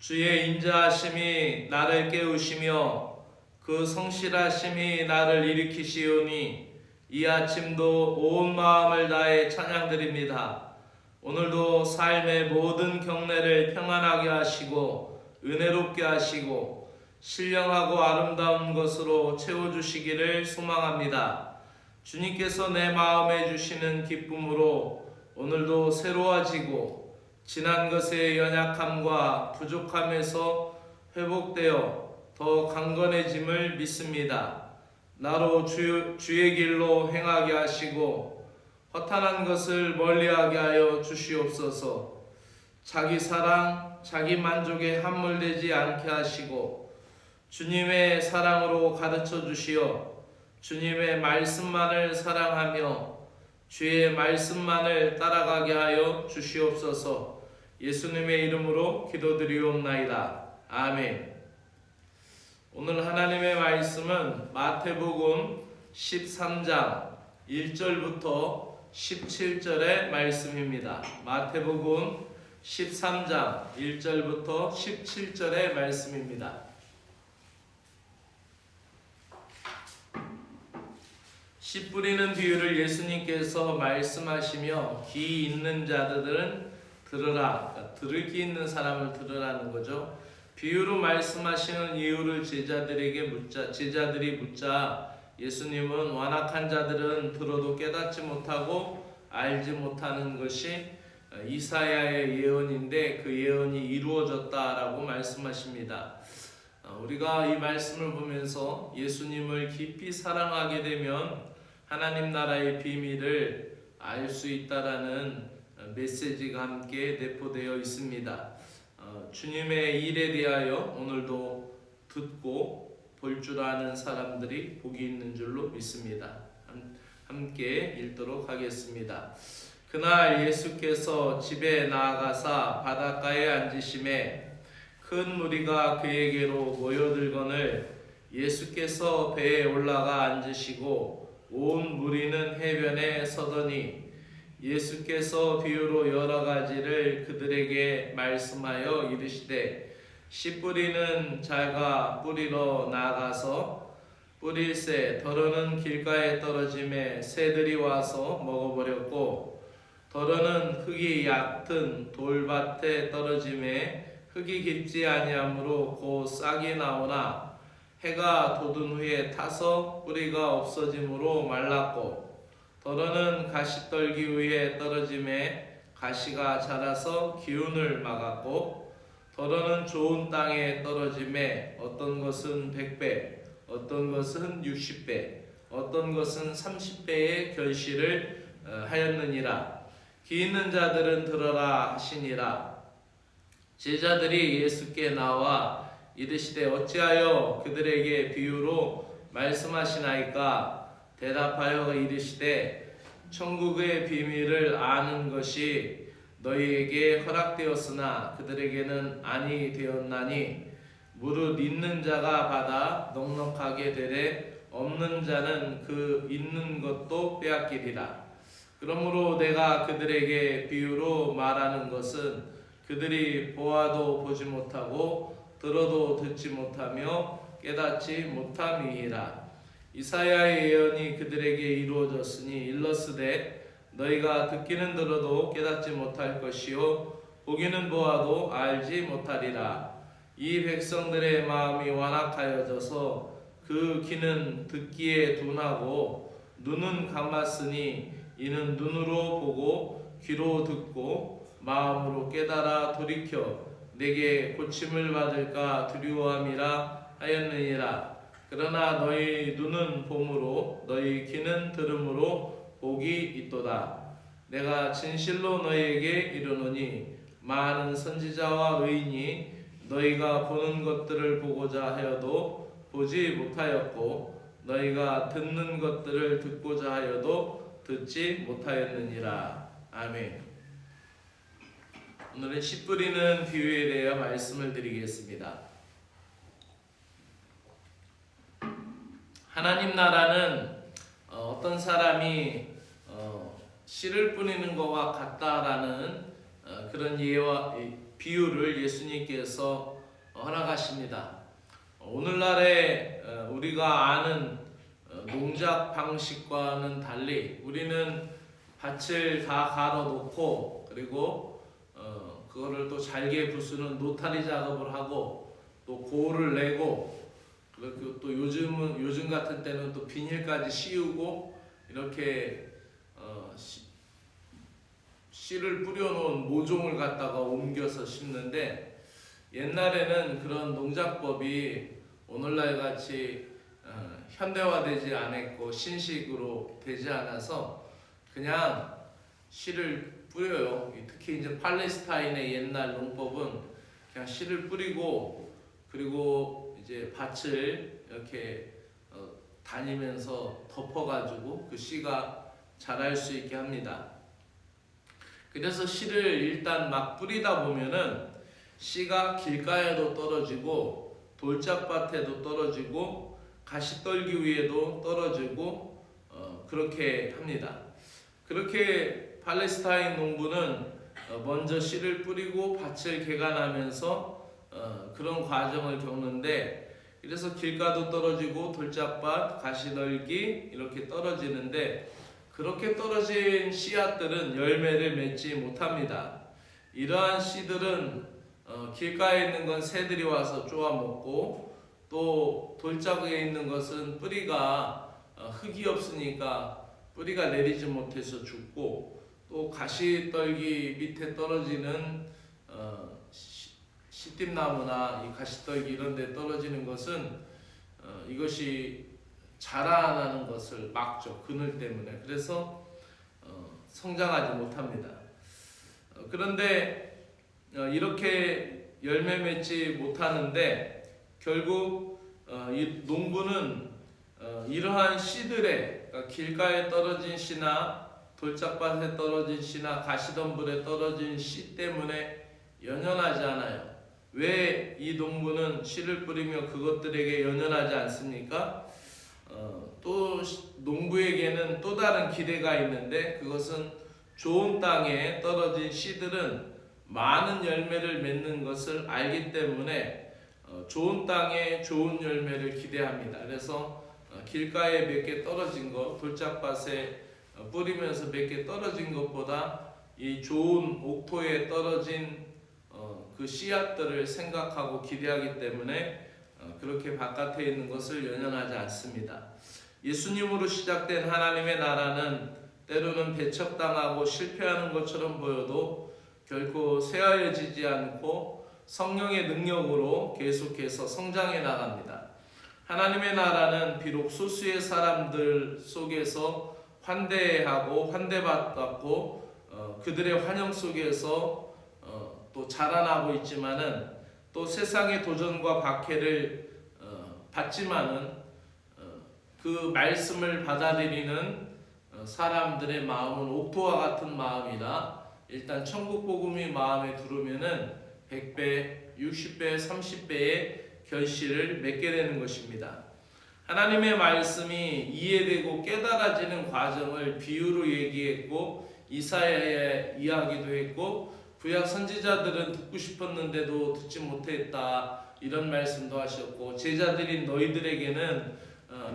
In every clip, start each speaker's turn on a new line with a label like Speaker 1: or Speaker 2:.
Speaker 1: 주의 인자하심이 나를 깨우시며 그 성실하심이 나를 일으키시오니 이 아침도 온 마음을 다해 찬양드립니다. 오늘도 삶의 모든 경례를 평안하게 하시고 은혜롭게 하시고 신령하고 아름다운 것으로 채워주시기를 소망합니다. 주님께서 내 마음에 주시는 기쁨으로 오늘도 새로워지고 지난 것의 연약함과 부족함에서 회복되어 더 강건해짐을 믿습니다. 나로 주의 길로 행하게 하시고 허탄한 것을 멀리하게 하여 주시옵소서. 자기 사랑, 자기 만족에 함몰되지 않게 하시고 주님의 사랑으로 가르쳐 주시어 주님의 말씀만을 사랑하며 주의 말씀만을 따라가게 하여 주시옵소서. 예수님의 이름으로 기도드리옵나이다. 아멘. 오늘 하나님의 말씀은 마태복음 13장 1절부터 17절의 말씀입니다. 마태복음 13장 1절부터 17절의 말씀입니다. 씨 뿌리는 비유를 예수님께서 말씀하시며 귀 있는 자들은 들으라, 들을 귀 있는 사람을 들으라는 거죠. 비유로 말씀하시는 이유를 제자들이 묻자 예수님은 완악한 자들은 들어도 깨닫지 못하고 알지 못하는 것이 이사야의 예언인데 그 예언이 이루어졌다라고 말씀하십니다. 우리가 이 말씀을 보면서 예수님을 깊이 사랑하게 되면 하나님 나라의 비밀을 알 수 있다라는 메시지가 함께 내포되어 있습니다. 주님의 일에 대하여 오늘도 듣고 볼 줄 아는 사람들이 복이 있는 줄로 믿습니다. 함께 읽도록 하겠습니다. 그날 예수께서 집에 나아가사 바닷가에 앉으심에 큰 무리가 그에게로 모여들거늘 예수께서 배에 올라가 앉으시고 온 무리는 해변에 서더니 예수께서 비유로 여러 가지를 그들에게 말씀하여 이르시되 씨 뿌리는 자가 뿌리러 나가서 뿌릴새 더러는 길가에 떨어짐에 새들이 와서 먹어버렸고 더러는 흙이 얕은 돌밭에 떨어짐에 흙이 깊지 아니하므로 곧 싹이 나오나 해가 돋은 후에 타서 뿌리가 없어짐으로 말랐고 더러는 가시떨기 위에 떨어짐에 가시가 자라서 기운을 막았고 더러는 좋은 땅에 떨어짐에 어떤 것은 100배 어떤 것은 60배 어떤 것은 30배의 결실을 하였느니라. 귀 있는 자들은 들어라 하시니라. 제자들이 예수께 나와 이르시되 어찌하여 그들에게 비유로 말씀하시나이까? 대답하여 이르시되 천국의 비밀을 아는 것이 너희에게 허락되었으나 그들에게는 아니 되었나니 무릇 있는 자가 받아 넉넉하게 되되 없는 자는 그 있는 것도 빼앗기리라. 그러므로 내가 그들에게 비유로 말하는 것은 그들이 보아도 보지 못하고 들어도 듣지 못하며 깨닫지 못함이니라. 이사야의 예언이 그들에게 이루어졌으니 일렀으되 너희가 듣기는 들어도 깨닫지 못할 것이요 보기는 보아도 알지 못하리라. 이 백성들의 마음이 완악하여져서 그 귀는 듣기에 둔하고 눈은 감았으니 이는 눈으로 보고 귀로 듣고 마음으로 깨달아 돌이켜 내게 고침을 받을까 두려워함이라 하였느니라. 그러나 너희 눈은 봄으로 너희 귀는 들음으로 복이 있도다. 내가 진실로 너희에게 이르노니 많은 선지자와 의인이 너희가 보는 것들을 보고자 하여도 보지 못하였고 너희가 듣는 것들을 듣고자 하여도 듣지 못하였느니라. 아멘. 오늘은 씨 뿌리는 비유에 대해 말씀을 드리겠습니다. 하나님 나라는 어떤 사람이 씨를 뿌리는 것과 같다라는 그런 예와 비유를 예수님께서 허락하십니다. 오늘날에 우리가 아는 농작 방식과는 달리 우리는 밭을 다 갈아 놓고 그리고 그거를 또 잘게 부수는 노타리 작업을 하고 또 고를 내고 그리고 또 요즘 같은 때는 또 비닐까지 씌우고 이렇게 씨를 뿌려놓은 모종을 갖다가 옮겨서 심는데, 옛날에는 그런 농작법이 오늘날 같이 현대화되지 않았고 신식으로 되지 않아서 그냥 씨를 뿌려요. 특히 이제 팔레스타인의 옛날 농법은 그냥 씨를 뿌리고 그리고 이제 밭을 이렇게 다니면서 덮어가지고 그 씨가 자랄 수 있게 합니다. 그래서 씨를 일단 막 뿌리다 보면은 씨가 길가에도 떨어지고 돌짝밭에도 떨어지고 가시떨기 위에도 떨어지고 그렇게 합니다. 그렇게 팔레스타인 농부는 먼저 씨를 뿌리고 밭을 개간하면서 그런 과정을 겪는데, 그래서 길가도 떨어지고 돌짝밭, 가시떨기 이렇게 떨어지는데, 그렇게 떨어진 씨앗들은 열매를 맺지 못합니다. 이러한 씨들은 길가에 있는 건 새들이 와서 쪼아 먹고, 또 돌짝에 있는 것은 뿌리가 흙이 없으니까 뿌리가 내리지 못해서 죽고, 또 가시떨기 밑에 떨어지는 시띠나무나 이 가시떨기 이런 데 떨어지는 것은 이것이 자라나는 것을 막죠. 그늘 때문에. 그래서 성장하지 못합니다. 그런데 이렇게 열매 맺지 못하는데 결국 이 농부는 이러한 씨들의, 그러니까 길가에 떨어진 씨나 돌짝밭에 떨어진 씨나 가시덤불에 떨어진 씨 때문에 연연하지 않아요. 왜 이 농부는 씨를 뿌리며 그것들에게 연연하지 않습니까? 또 농부에게는 또 다른 기대가 있는데, 그것은 좋은 땅에 떨어진 씨들은 많은 열매를 맺는 것을 알기 때문에 좋은 땅에 좋은 열매를 기대합니다. 그래서 길가에 몇 개 떨어진 것, 돌짝밭에 뿌리면서 몇 개 떨어진 것보다 이 좋은 옥토에 떨어진 그 씨앗들을 생각하고 기대하기 때문에 그렇게 바깥에 있는 것을 연연하지 않습니다. 예수님으로 시작된 하나님의 나라는 때로는 배척당하고 실패하는 것처럼 보여도 결코 쇠하여지지 않고 성령의 능력으로 계속해서 성장해 나갑니다. 하나님의 나라는 비록 소수의 사람들 속에서 환대하고 환대받고 그들의 환영 속에서 또 자라나고 있지만은, 또 세상의 도전과 박해를 받지만은 그 말씀을 받아들이는 사람들의 마음은 옥토와 같은 마음이라, 일단 천국 복음이 마음에 들어오면은 100배, 60배, 30배의 결실을 맺게 되는 것입니다. 하나님의 말씀이 이해되고 깨달아지는 과정을 비유로 얘기했고, 이사야의 이야기도 했고, 구약 선지자들은 듣고 싶었는데도 듣지 못했다 이런 말씀도 하셨고, 제자들인 너희들에게는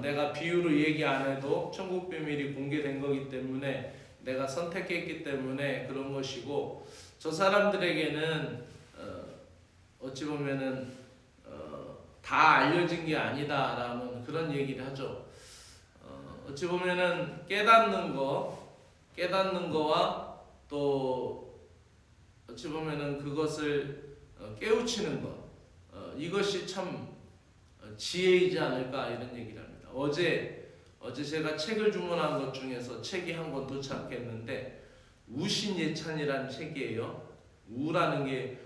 Speaker 1: 내가 비유로 얘기 안 해도 천국 비밀이 공개된 거기 때문에 내가 선택했기 때문에 그런 것이고, 저 사람들에게는 어찌 보면은 다 알려진 게 아니다라는 그런 얘기를 하죠. 어찌 보면은 깨닫는 거와 또 어찌 보면은 그것을 깨우치는 것, 이것이 참 지혜이지 않을까 이런 얘기를 합니다. 어제 제가 책을 주문한 것 중에서 책이 한 권 도착했는데 우신예찬이라는 책이에요. 우라는 게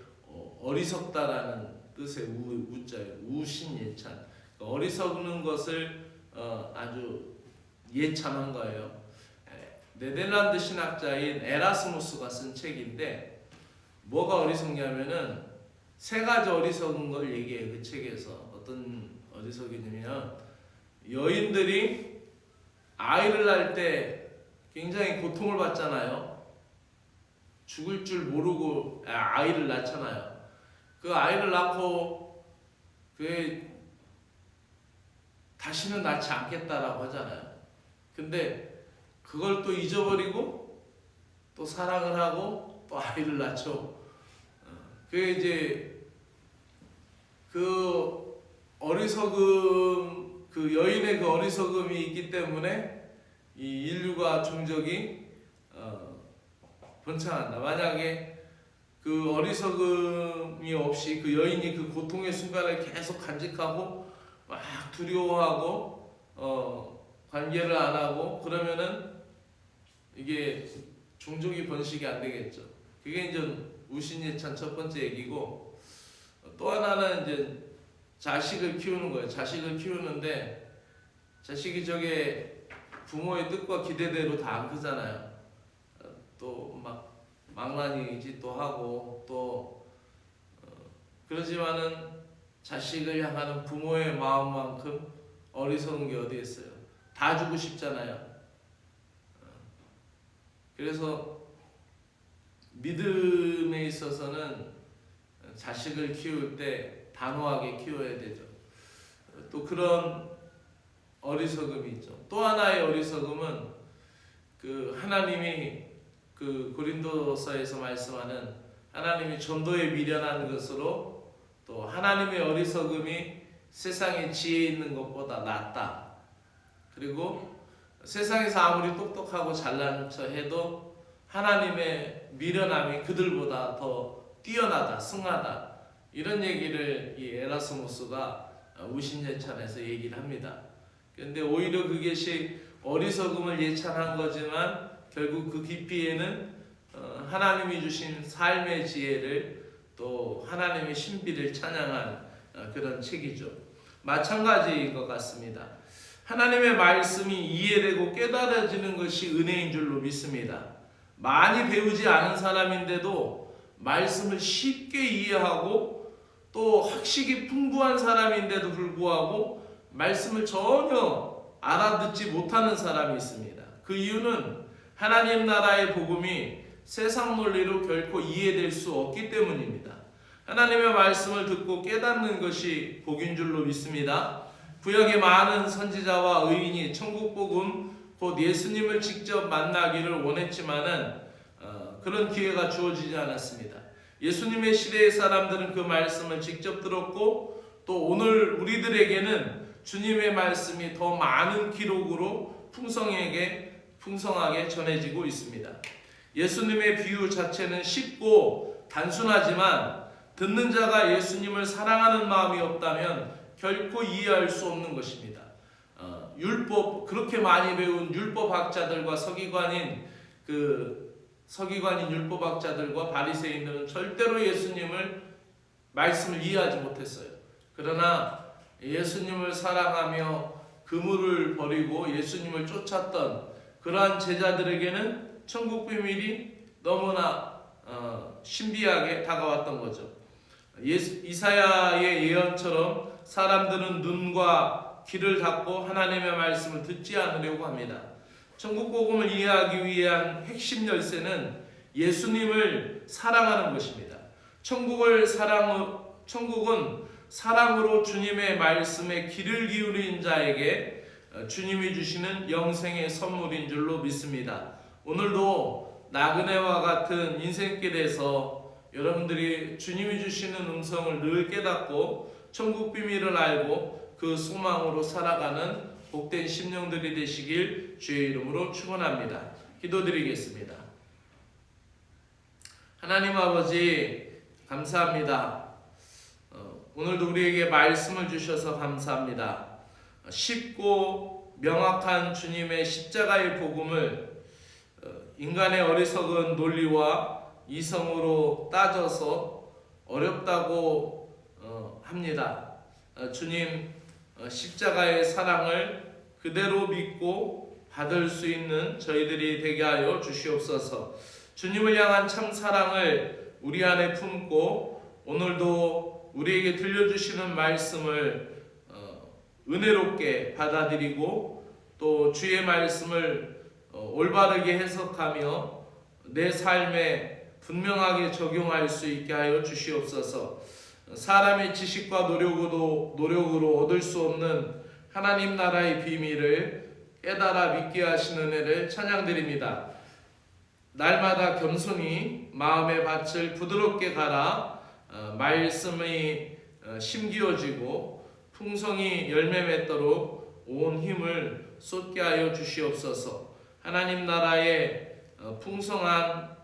Speaker 1: 어리석다라는 뜻의 우자예요. 우신예찬. 어리석는 것을 아주 예찬한 거예요. 네덜란드 신학자인 에라스무스가 쓴 책인데, 뭐가 어리석냐면은 세 가지 어리석은 걸 얘기해요. 그 책에서 어떤 어리석이냐면, 여인들이 아이를 낳을 때 굉장히 고통을 받잖아요. 죽을 줄 모르고 아이를 낳잖아요. 그 아이를 낳고 그 다시는 낳지 않겠다라고 하잖아요. 근데 그걸 또 잊어버리고 또 사랑을 하고 또 아이를 낳죠. 그게 이제 그 어리석음, 그 여인의 그 어리석음이 있기 때문에 이 인류가 종족이 번창한다. 만약에 그 어리석음이 없이 그 여인이 그 고통의 순간을 계속 간직하고 막 두려워하고 관계를 안 하고 그러면은 이게 종족이 번식이 안 되겠죠. 그게 이제 우신예찬 첫 번째 얘기고, 또 하나는 이제 자식을 키우는 거예요. 자식을 키우는데 자식이 저게 부모의 뜻과 기대대로 다 안 크잖아요. 또 막 망나니 짓도 하고 또 그러지만은 자식을 향하는 부모의 마음만큼 어리석은 게 어디 있어요? 다 주고 싶잖아요. 그래서 믿음에 있어서는 자식을 키울 때 단호하게 키워야 되죠. 또 그런 어리석음이 있죠. 또 하나의 어리석음은 그 하나님이 그 고린도서에서 말씀하는 하나님이 전도에 미련한 것으로 또 하나님의 어리석음이 세상의 지혜 있는 것보다 낫다. 그리고 세상에서 아무리 똑똑하고 잘난 척 해도 하나님의 미련함이 그들보다 더 뛰어나다, 승하다. 이런 얘기를 이 에라스무스가 우신예찬에서 얘기를 합니다. 그런데 오히려 그것이 어리석음을 예찬한 거지만 결국 그 깊이에는 하나님이 주신 삶의 지혜를 또 하나님의 신비를 찬양한 그런 책이죠. 마찬가지인 것 같습니다. 하나님의 말씀이 이해되고 깨달아지는 것이 은혜인 줄로 믿습니다. 많이 배우지 않은 사람인데도 말씀을 쉽게 이해하고 또 학식이 풍부한 사람인데도 불구하고 말씀을 전혀 알아듣지 못하는 사람이 있습니다. 그 이유는 하나님 나라의 복음이 세상 논리로 결코 이해될 수 없기 때문입니다. 하나님의 말씀을 듣고 깨닫는 것이 복인 줄로 믿습니다. 구약의 많은 선지자와 의인이 천국 복음 곧 예수님을 직접 만나기를 원했지만은 그런 기회가 주어지지 않았습니다. 예수님의 시대의 사람들은 그 말씀을 직접 들었고 또 오늘 우리들에게는 주님의 말씀이 더 많은 기록으로 풍성하게 전해지고 있습니다. 예수님의 비유 자체는 쉽고 단순하지만 듣는 자가 예수님을 사랑하는 마음이 없다면 결코 이해할 수 없는 것입니다. 율법 그렇게 많이 배운 율법학자들과 서기관인 율법학자들과 바리새인들은 절대로 예수님을 말씀을 이해하지 못했어요. 그러나 예수님을 사랑하며 그물을 버리고 예수님을 쫓았던 그러한 제자들에게는 천국 비밀이 너무나 신비하게 다가왔던 거죠. 이사야의 예언처럼 사람들은 눈과 귀를 닫고 하나님의 말씀을 듣지 않으려고 합니다. 천국 복음을 이해하기 위한 핵심 열쇠는 예수님을 사랑하는 것입니다. 천국은 사랑으로 주님의 말씀에 귀를 기울인 자에게 주님이 주시는 영생의 선물인 줄로 믿습니다. 오늘도 나그네와 같은 인생길에서 여러분들이 주님이 주시는 음성을 늘 깨닫고 천국 비밀을 알고 그 소망으로 살아가는 복된 심령들이 되시길 주의 이름으로 축원합니다. 기도드리겠습니다. 하나님 아버지 감사합니다. 오늘도 우리에게 말씀을 주셔서 감사합니다. 쉽고 명확한 주님의 십자가의 복음을 인간의 어리석은 논리와 이성으로 따져서 어렵다고 합니다. 주님 십자가의 사랑을 그대로 믿고 받을 수 있는 저희들이 되게 하여 주시옵소서. 주님을 향한 참 사랑을 우리 안에 품고 오늘도 우리에게 들려주시는 말씀을 은혜롭게 받아들이고 또 주의 말씀을 올바르게 해석하며 내 삶에 분명하게 적용할 수 있게 하여 주시옵소서. 사람의 지식과 노력으로 얻을 수 없는 하나님 나라의 비밀을 깨달아 믿게 하시는 은혜를 찬양드립니다. 날마다 겸손히 마음의 밭을 부드럽게 갈아 말씀이 심기어지고 풍성이 열매 맺도록 온 힘을 쏟게 하여 주시옵소서. 하나님 나라의 풍성한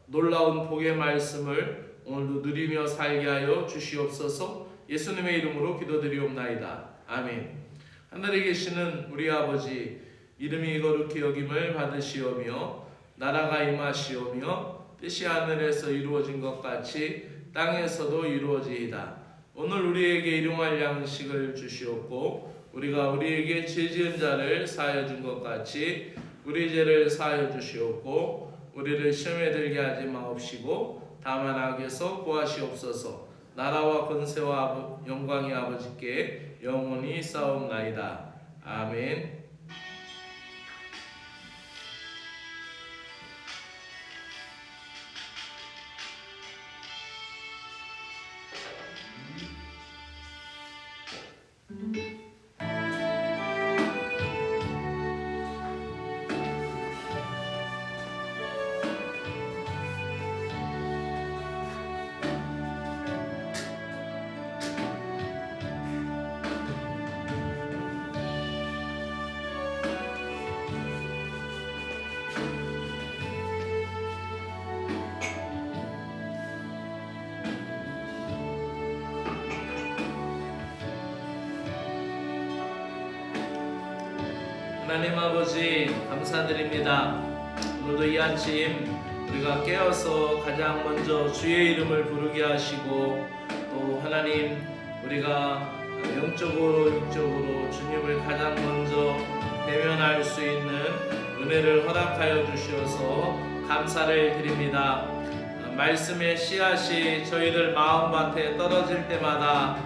Speaker 1: 놀라운 복의 말씀을 오늘도 누리며 살게 하여 주시옵소서. 예수님의 이름으로 기도드리옵나이다. 아멘. 하늘에 계시는 우리 아버지, 이름이 거룩히 여김을 받으시오며 나라가 임하시오며 뜻이 하늘에서 이루어진 것 같이 땅에서도 이루어지이다. 오늘 우리에게 일용할 양식을 주시옵고 우리가 우리에게 죄 지은 자를 사하여 준 것 같이 우리 죄를 사하여 주시옵고 우리를 시험에 들게 하지 마옵시고 다만 악에서 구하시옵소서. 나라와 권세와 영광이 아버지께 영원히 싸움나이다. 아멘. 하나님 아버지 감사드립니다. 오늘도 이 아침 우리가 깨어서 가장 먼저 주의 이름을 부르게 하시고 또 하나님 우리가 영적으로 육적으로 주님을 가장 먼저 대면할 수 있는 은혜를 허락하여 주셔서 감사를 드립니다. 말씀의 씨앗이 저희들 마음밭에 떨어질 때마다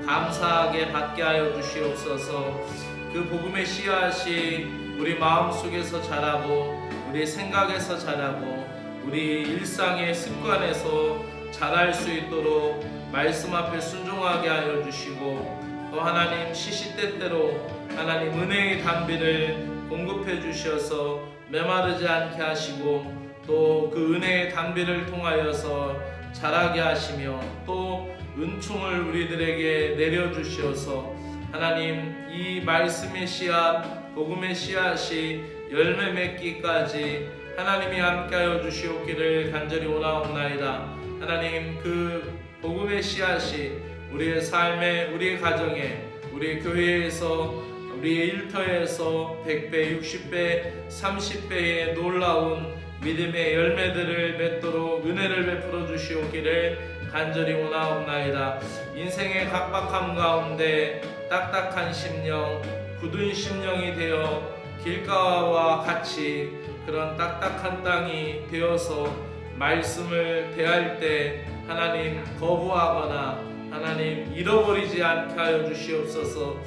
Speaker 1: 감사하게 받게 하여 주시옵소서. 그 복음의 씨앗이 우리 마음속에서 자라고 우리 생각에서 자라고 우리 일상의 습관에서 자랄 수 있도록 말씀 앞에 순종하게 하여 주시고 또 하나님 시시때때로 하나님 은혜의 단비를 공급해 주셔서 메마르지 않게 하시고 또 그 은혜의 단비를 통하여서 자라게 하시며 또 은총을 우리들에게 내려주셔서 하나님 이 말씀의 씨앗 복음의 씨앗이 열매 맺기까지 하나님이 함께하여 주시옵기를 간절히 원하옵나이다. 하나님 그 복음의 씨앗이 우리의 삶에 우리의 가정에 우리의 교회에서 우리의 일터에서 100배 60배 30배의 놀라운 믿음의 열매들을 맺도록 은혜를 베풀어 주시옵기를 간절히 원하옵나이다. 인생의 각박함 가운데 딱딱한 심령, 굳은 심령이 되어 길가와 같이 그런 딱딱한 땅이 되어서 말씀을 대할 때 하나님 거부하거나 하나님 잃어버리지 않게 하여 주시옵소서.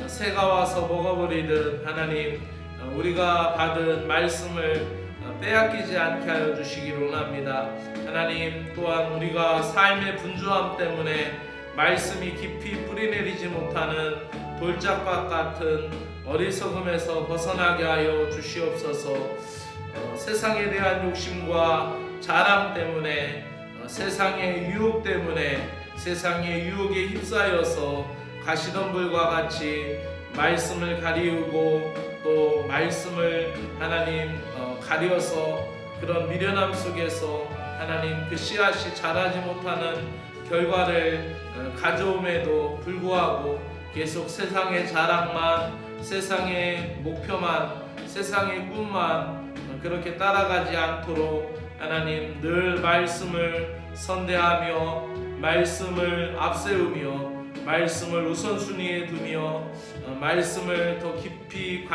Speaker 1: 새가 와서 먹어버리듯 하나님 우리가 받은 말씀을 빼앗기지 않게 하여 주시기를 원합니다. 하나님 또한 우리가 삶의 분주함 때문에 말씀이 깊이 뿌리내리지 못하는 돌짝밭 같은 어리석음에서 벗어나게 하여 주시옵소서. 세상에 대한 욕심과 자랑 때문에 세상의 유혹 때문에 세상의 유혹에 휩싸여서 가시덤불과 같이 말씀을 가리우고 또 말씀을 하나님 가려서 그런 미련함 속에서 하나님 그 씨앗이 자라지 못하는 결과를 가져옴에도 불구하고 계속 세상의 자랑만 세상의 목표만 세상의 꿈만 그렇게 따라가지 않도록 하나님 늘 말씀을 선대하며 말씀을 앞세우며 말씀을 우선순위에 두며 말씀을 더 깊이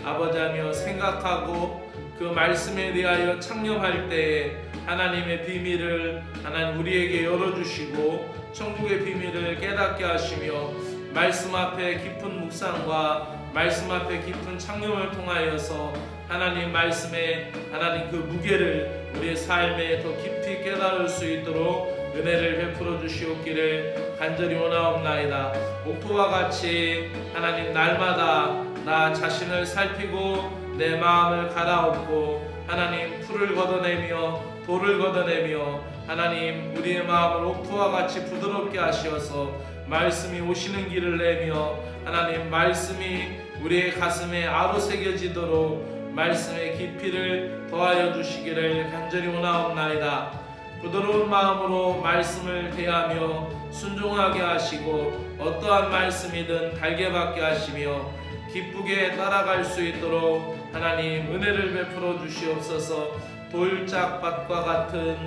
Speaker 1: 아버지하며 생각하고 그 말씀에 대하여 창념할 때에 하나님의 비밀을 하나님 우리에게 열어주시고 천국의 비밀을 깨닫게 하시며 말씀 앞에 깊은 묵상과 말씀 앞에 깊은 창념을 통하여서 하나님 말씀에 하나님 그 무게를 우리의 삶에 더 깊이 깨달을 수 있도록 은혜를 베풀어 주시옵기를 간절히 원하옵나이다. 옥토와 같이 하나님 날마다 나 자신을 살피고 내 마음을 갈아엎고 하나님 풀을 걷어내며 돌을 걷어내며 하나님 우리의 마음을 옥토와 같이 부드럽게 하시어서 말씀이 오시는 길을 내며 하나님 말씀이 우리의 가슴에 아로 새겨지도록 말씀의 깊이를 더하여 주시기를 간절히 원하옵나이다. 부드러운 마음으로 말씀을 대하며 순종하게 하시고 어떠한 말씀이든 달게 받게 하시며 기쁘게 따라갈 수 있도록 하나님 은혜를 베풀어 주시옵소서. 돌짝밭과 같은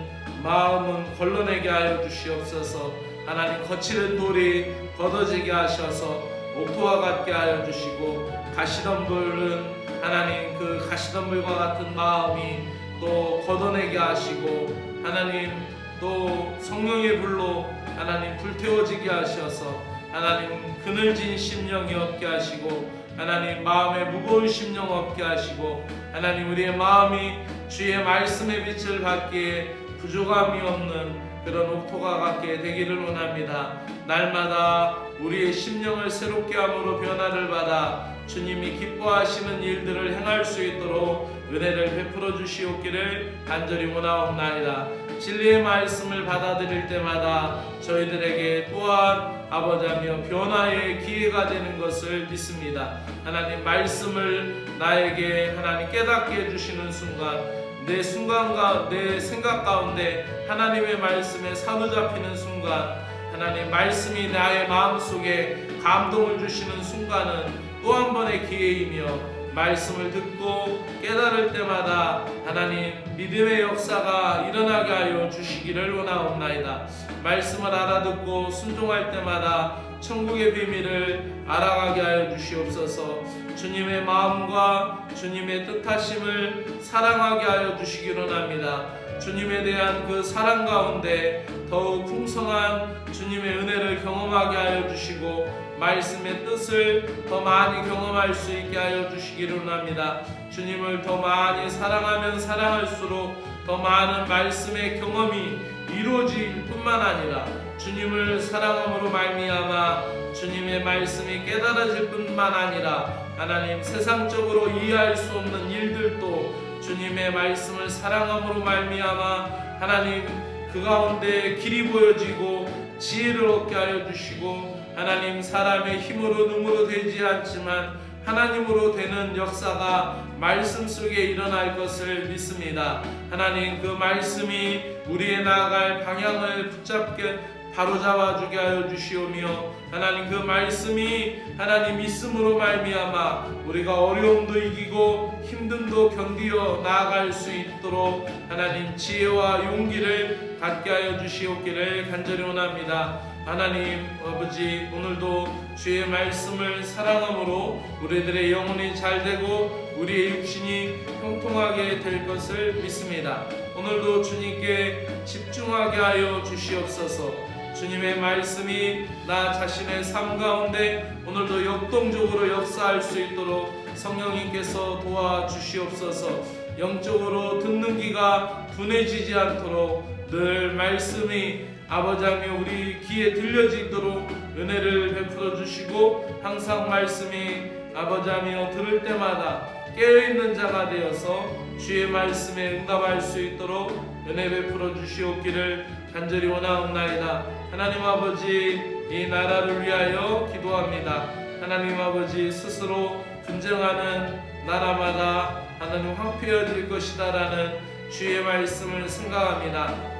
Speaker 1: 마음은 걸러내게 하여 주시옵소서. 하나님 거칠은 돌이 걷어지게 하셔서 옥토와 같게 하여 주시고 가시덤불은 하나님 그 가시덤불과 같은 마음이 또 걷어내게 하시고 하나님 또 성령의 불로 하나님 불태워지게 하셔서 하나님 그늘진 심령이 없게 하시고 하나님 마음에 무거운 심령 없게 하시고 하나님 우리의 마음이 주의 말씀의 빛을 받기에 부족함이 없는 그런 옥토가 같게 되기를 원합니다. 날마다 우리의 심령을 새롭게 함으로 변화를 받아 주님이 기뻐하시는 일들을 행할 수 있도록 은혜를 베풀어 주시옵기를 간절히 원하옵나이다. 진리의 말씀을 받아들일 때마다 저희들에게 또한 아버지며 변화의 기회가 되는 것을 믿습니다. 하나님 말씀을 나에게 하나님 깨닫게 해주시는 순간 내 생각 가운데 하나님의 말씀에 사로잡히는 순간 하나님 말씀이 나의 마음속에 감동을 주시는 순간은 또 한 번의 기회이며 말씀을 듣고 깨달을 때마다 하나님 믿음의 역사가 일어나게 하여 주시기를 원하옵나이다. 말씀을 알아듣고 순종할 때마다 천국의 비밀을 알아가게 하여 주시옵소서. 주님의 마음과 주님의 뜻하심을 사랑하게 하여 주시기를 원합니다. 주님에 대한 그 사랑 가운데 더욱 풍성한 주님의 은혜를 경험하게 하여 주시고 말씀의 뜻을 더 많이 경험할 수 있게 하여 주시기를 원합니다. 주님을 더 많이 사랑하면 사랑할수록 더 많은 말씀의 경험이 이루어질 뿐만 아니라 주님을 사랑함으로 말미암아 주님의 말씀이 깨달아질 뿐만 아니라 하나님 세상적으로 이해할 수 없는 일들도 주님의 말씀을 사랑함으로 말미암아 하나님 그 가운데 길이 보여지고 지혜를 얻게 하여 주시고 하나님 사람의 힘으로 능으로 되지 않지만 하나님으로 되는 역사가 말씀 속에 일어날 것을 믿습니다. 하나님 그 말씀이 우리의 나아갈 방향을 붙잡게 바로잡아주게 하여 주시오며 하나님 그 말씀이 하나님 있음으로 말미암아 우리가 어려움도 이기고 힘듦도 견디어 나아갈 수 있도록 하나님 지혜와 용기를 갖게 하여 주시옵기를 간절히 원합니다. 하나님 아버지 오늘도 주의 말씀을 사랑함으로 우리들의 영혼이 잘되고 우리의 육신이 형통하게 될 것을 믿습니다. 오늘도 주님께 집중하게 하여 주시옵소서. 주님의 말씀이 나 자신의 삶 가운데 오늘도 역동적으로 역사할 수 있도록 성령님께서 도와주시옵소서. 영적으로 듣는 귀가 둔해지지 않도록 늘 말씀이 아버지하며 우리 귀에 들려지도록 은혜를 베풀어 주시고 항상 말씀이 아버지하며 들을 때마다 깨어있는 자가 되어서 주의 말씀에 응답할 수 있도록 은혜 베풀어 주시옵기를 간절히 원하옵나이다. 하나님 아버지 이 나라를 위하여 기도합니다. 하나님 아버지 스스로 분쟁하는 나라마다 하나님 황폐해질 것이다 라는 주의 말씀을 생각합니다.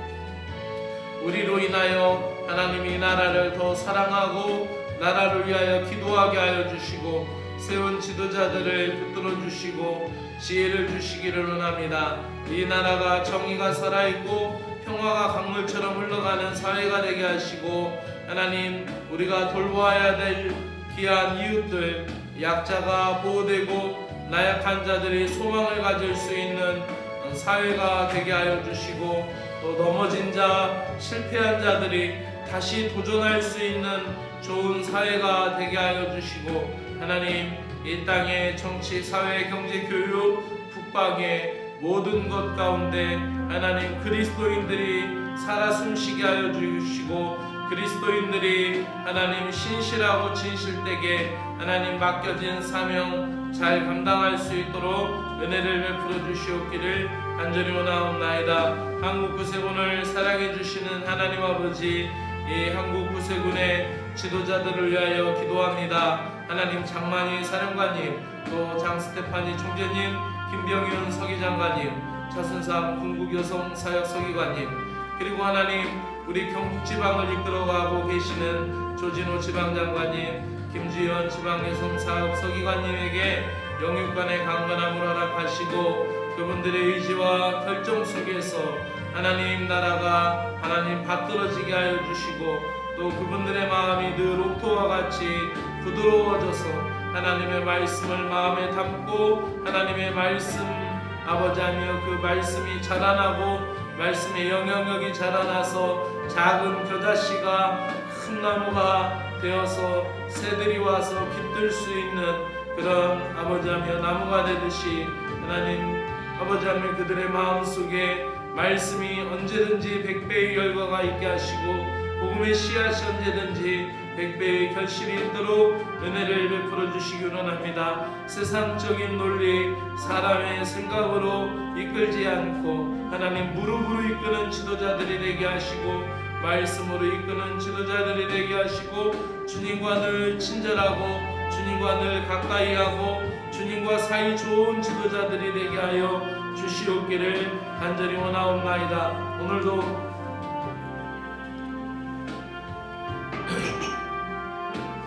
Speaker 1: 우리로 인하여 하나님 이 나라를 더 사랑하고 나라를 위하여 기도하게 하여 주시고 세운 지도자들을 붙들어 주시고 지혜를 주시기를 원합니다. 이 나라가 정의가 살아있고 평화가 강물처럼 흘러가는 사회가 되게 하시고 하나님 우리가 돌보아야 될 귀한 이웃들 약자가 보호되고 나약한 자들이 소망을 가질 수 있는 사회가 되게 하여 주시고 또 넘어진 자 실패한 자들이 다시 도전할 수 있는 좋은 사회가 되게 하여 주시고 하나님 이 땅의 정치, 사회, 경제, 교육, 국방의 모든 것 가운데 하나님 그리스도인들이 살아 숨쉬게 하여 주시고 그리스도인들이 하나님 신실하고 진실되게 하나님 맡겨진 사명 잘 감당할 수 있도록 은혜를 베풀어 주시옵기를 간절히 원하옵나이다. 한국 구세군을 사랑해 주시는 하나님 아버지, 이 한국 구세군의 지도자들을 위하여 기도합니다. 하나님 장만희 사령관님, 또 장스테파니 총재님, 김병윤 서기장관님, 차순삼 군국여성사역 서기관님, 그리고 하나님 우리 경북지방을 이끌어가고 계시는 조진호 지방장관님, 김주현 지방여성사업 서기관님에게 영육간의 강건함을 허락하시고 그분들의 의지와 결정 속에서 하나님 나라가 하나님 받들어지게 하여 주시고 또 그분들의 마음이 늘 옥토와 같이 부드러워져서 하나님의 말씀을 마음에 담고 하나님의 말씀 아버지하며 그 말씀이 자라나고 말씀의 영향력이 자라나서 작은 겨자씨가 큰 나무가 되어서 새들이 와서 깃들 수 있는 그런 아버지하며 나무가 되듯이 하나님 아버지하며 그들의 마음속에 말씀이 언제든지 100배의 열과가 있게 하시고 복음의 씨앗이 언제든지 100배의 결실이 있도록 은혜를 베풀어 주시기 원합니다. 세상적인 논리, 사람의 생각으로 이끌지 않고 하나님 무릎으로 이끄는 지도자들이 되게 하시고 말씀으로 이끄는 지도자들이 되게 하시고 주님과 늘 친절하고 주님과 늘 가까이하고 주님과 사이 좋은 지도자들이 되게 하여 주시옵기를 간절히 원하옵나이다. 오늘도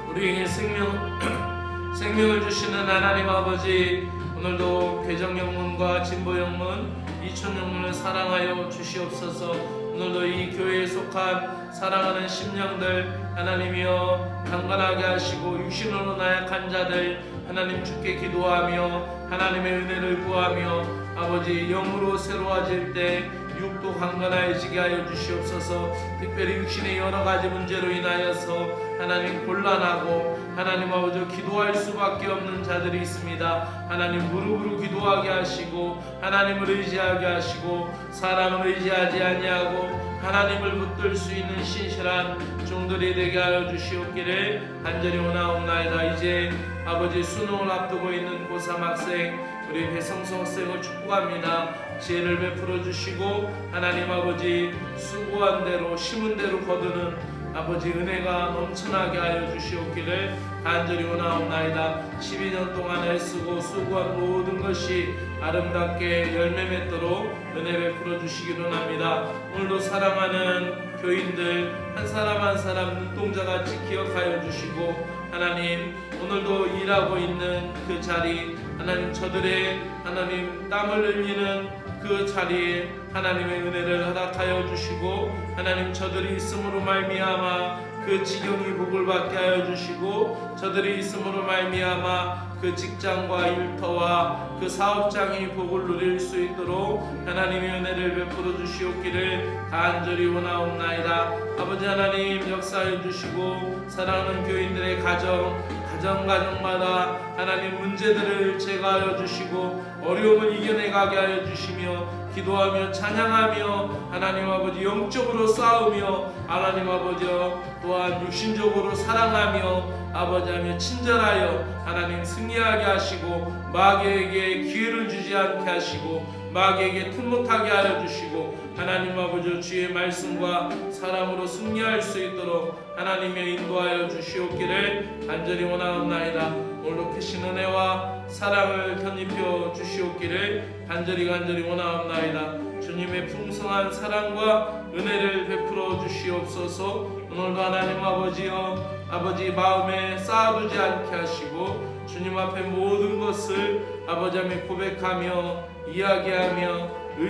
Speaker 1: 우리에게 생명을 주시는 하나님 아버지, 오늘도 개정영문과 진보영문, 이촌영문을 사랑하여 주시옵소서. 오늘도 이 교회에 속한 사랑하는 심령들 하나님이여 강건하게 하시고 육신으로 나약한 자들 하나님 주께 기도하며 하나님의 은혜를 구하며 아버지 영으로 새로워질 때 육도 강건해지게 하여 주시옵소서. 특별히 육신의 여러 가지 문제로 인하여서 하나님 곤란하고 하나님 아버지 기도할 수밖에 없는 자들이 있습니다. 하나님 무릎으로 기도하게 하시고 하나님을 의지하게 하시고 사람을 의지하지 아니하고 하나님을 붙들 수 있는 신실한 종들이 되게 하여 주시옵기를 간절히 원하옵나이다. 이제 아버지 수능을 앞두고 있는 고3 학생 우리 배성성 학생을 축복합니다. 지혜를 베풀어 주시고 하나님 아버지 수고한 대로 심은 대로 거두는 아버지 은혜가 넘쳐나게 하여 주시옵기를 간절히 원하옵나이다. 12년 동안 애쓰고 수고한 모든 것이 아름답게 열매 맺도록 은혜 베풀어 주시기 원합니다. 오늘도 사랑하는 교인들 한 사람 한 사람 눈동자같이 기억하여 주시고 하나님 오늘도 일하고 있는 그 자리 하나님 저들의 하나님 땀을 흘리는 그 자리에 하나님의 은혜를 허락하여 주시고 하나님 저들이 있음으로 말미암아 그 직영이 복을 받게 하여 주시고 저들이 있음으로 말미암아 그 직장과 일터와 그 사업장이 복을 누릴 수 있도록 하나님의 은혜를 베풀어 주시옵기를 간절히 원하옵나이다. 아버지 하나님 역사해 주시고 사랑하는 교인들의 가정마다 하나님 문제들을 제거하여 주시고 어려움을 이겨내가게 하여 주시며 기도하며 찬양하며 하나님 아버지 영적으로 싸우며 하나님 아버지여 또한 육신적으로 사랑하며 아버지하며 친절하여 하나님 승리하게 하시고 마귀에게 기회를 주지 않게 하시고 마귀에게 틈 못하게 하여 주시고 하나님 아버지 주의 말씀과 사람으로 승리할 수 있도록 하나님의 인도하여 주시옵기를 간절히 원하옵나이다. 오늘도 크신 은혜와 사랑을 견입혀 주시옵기를 간절히 원하옵나이다. 주님의 풍성한 사랑과 은혜를 베풀어 주시옵소서. 오늘도 하나님 아버지여 아버지 마음에 쌓아두지 않게 하시고 주님 앞에 모든 것을 아버지 앞에 고백하며 이야기하며